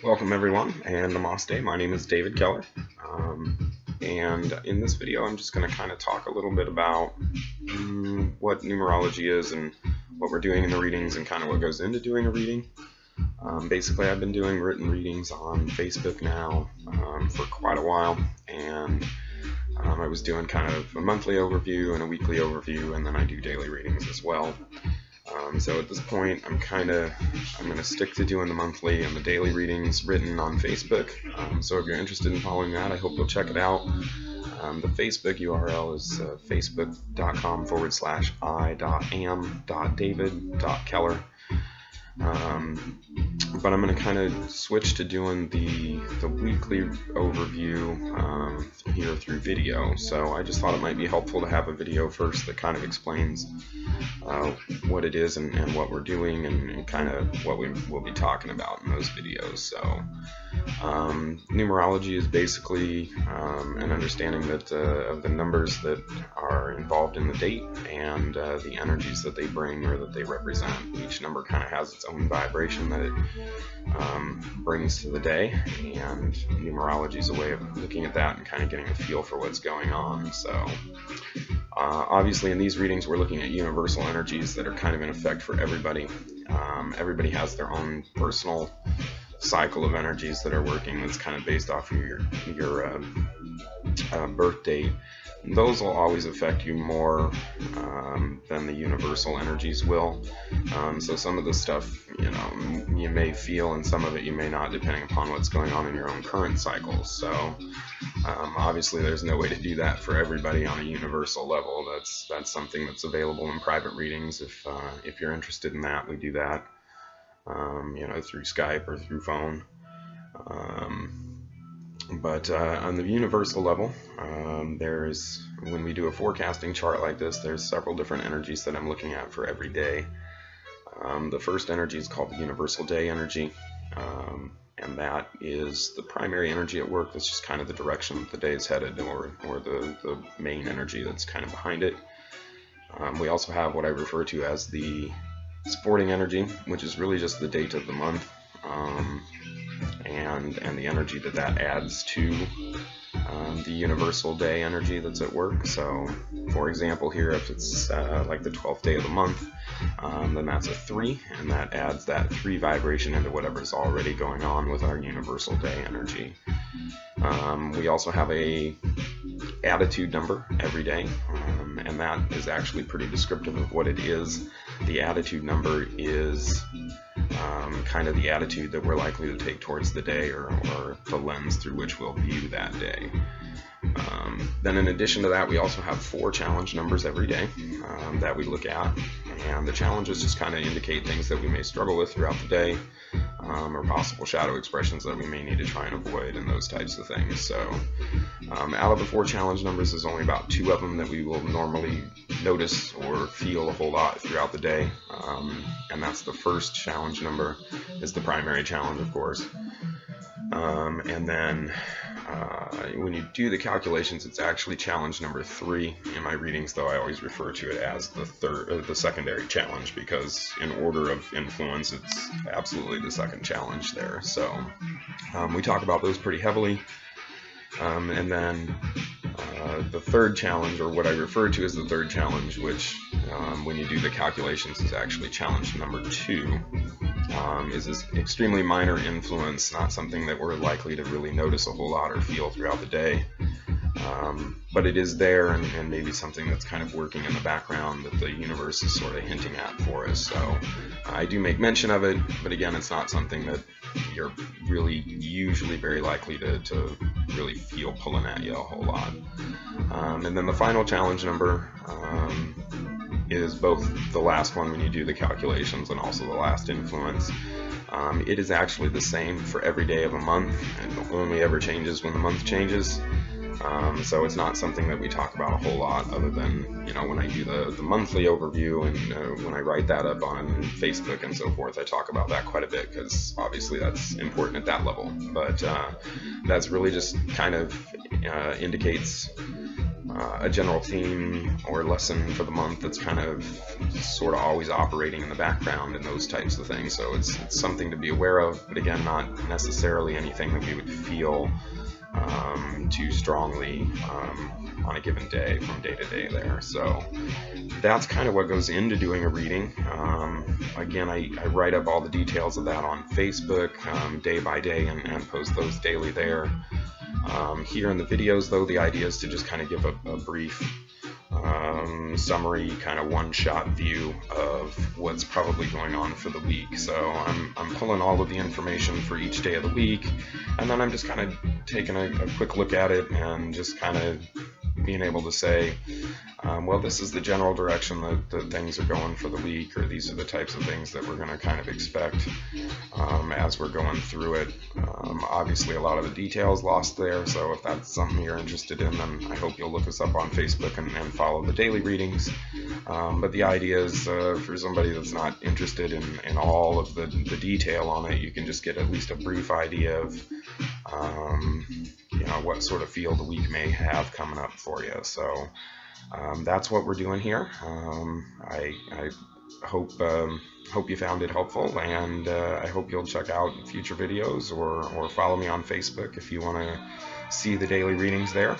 Welcome everyone, and namaste. My name is David Keller, and in this video I'm just going to kind of talk a little bit about what numerology is and what we're doing in the readings and kind of what goes into doing a reading. Basically, I've been doing written readings on Facebook now for quite a while, and I was doing kind of a monthly overview and a weekly overview, and then I do daily readings as well. So at this point, I'm going to stick to doing the monthly and the daily readings written on Facebook. So if you're interested in following that, I hope you'll check it out. The Facebook URL is facebook.com/i.am.david.keller. But I'm going to kind of switch to doing the weekly overview here through video. So I just thought it might be helpful to have a video first that kind of explains what it is and what we're doing and kind of what we'll be talking about in those videos. So numerology is basically an understanding that of the numbers that are involved in the date and the energies that they bring or that they represent. Each number kind of has its own vibration that it brings to the day, and numerology is a way of looking at that and kind of getting a feel for what's going on. So obviously in these readings we're looking at universal energies that are kind of in effect for everybody. Everybody has their own personal cycle of energies that are working that's kind of based off of your birth date. Those will always affect you more than the universal energies will. So some of the stuff, you may feel, and some of it you may not, depending upon what's going on in your own current cycle. So obviously there's no way to do that for everybody on a universal level. That's something that's available in private readings. If you're interested in that, we do that through Skype or through phone. But on the universal level, when we do a forecasting chart like this, there's several different energies that I'm looking at for every day. The first energy is called the universal day energy, and that is the primary energy at work. That's just kind of the direction that the day is headed, or the main energy that's kind of behind it. We also have what I refer to as the supporting energy, which is really just the date of the month, and the energy that adds to the universal day energy that's at work. So for example here, if it's like the 12th day of the month, then that's a 3, and that adds that 3 vibration into whatever's already going on with our universal day energy. We also have a attitude number every day, and that is actually pretty descriptive of what it is. The attitude number is kind of the attitude that we're likely to take towards the day, or the lens through which we'll view that day. Then in addition to that, we also have 4 challenge numbers every day that we look at, and the challenges just kind of indicate things that we may struggle with throughout the day, or possible shadow expressions that we may need to try and avoid, and those types of things. So out of the 4 challenge numbers, there's only about 2 of them that we will normally notice or feel a whole lot throughout the day, and that's the first challenge number is the primary challenge, of course. And then when you do the calculations, it's actually challenge number 3 in my readings, though I always refer to it as the secondary challenge, because in order of influence, it's absolutely the second challenge there. So we talk about those pretty heavily. And then the third challenge, or what I refer to as the third challenge, which when you do the calculations is actually challenge number 2, is this extremely minor influence, not something that we're likely to really notice a whole lot or feel throughout the day. But it is there, and maybe something that's kind of working in the background that the universe is sort of hinting at for us. So I do make mention of it, but again, it's not something that you're really usually very likely to really feel pulling at you a whole lot. And then the final challenge number is both the last one when you do the calculations and also the last influence. It is actually the same for every day of a month, and only ever changes when the month changes. So it's not something that we talk about a whole lot, other than when I do the monthly overview, and when I write that up on Facebook and so forth, I talk about that quite a bit, because obviously that's important at that level. But that's really just kind of indicates a general theme or lesson for the month that's kind of sort of always operating in the background and those types of things. So it's something to be aware of, but again, not necessarily anything that we would feel too strongly on a given day from day to day there. So that's kind of what goes into doing a reading. Again, I write up all the details of that on Facebook day by day and post those daily there. Here in the videos, though, the idea is to just kind of give a brief summary, kind of one-shot view of what's probably going on for the week. So I'm pulling all of the information for each day of the week, and then I'm just kind of taking a quick look at it and just kind of being able to say, well, this is the general direction that things are going for the week, or these are the types of things that we're going to kind of expect as we're going through it. Obviously, a lot of the details lost there, so if that's something you're interested in, then I hope you'll look us up on Facebook and follow the daily readings. But the idea is for somebody that's not interested in all of the detail on it, you can just get at least a brief idea of what sort of feel the week may have coming up for you. So that's what we're doing here. I hope you found it helpful, and I hope you'll check out future videos or follow me on Facebook if you want to see the daily readings there.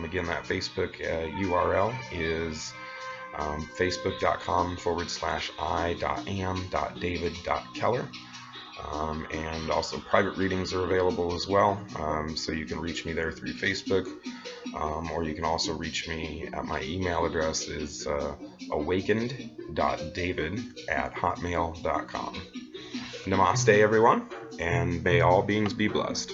Again, that Facebook URL is facebook.com/i.am.david.keller. And also private readings are available as well, so you can reach me there through Facebook, or you can also reach me at my email address is awakened.david@hotmail.com. Namaste, everyone, and may all beings be blessed.